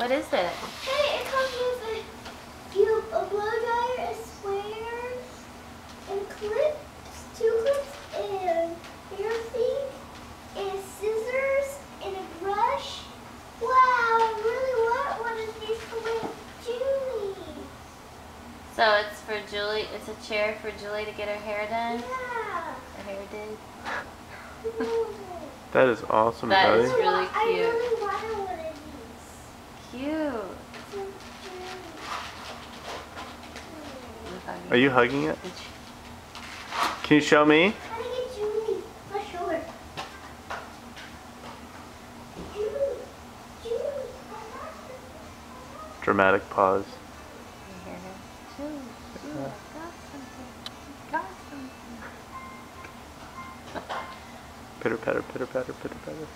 What is it? Hey, it comes with a blow dryer, a sprayer, and clips, 2 clips, and hair thing, and scissors, and a brush. Wow, I really want one of these for my Julie. So it's for Julie. It's a chair for Julie to get her hair done. Yeah. Her hair did. That is awesome, That buddy. is really I cute. really wanted one of these. Cute. So cute. Are you hugging it? Can you show me? How to get Julie? Let's show her. Julie. Dramatic pause. Julie, got something. Got something. Pitter patter, pitter patter, pitter patter.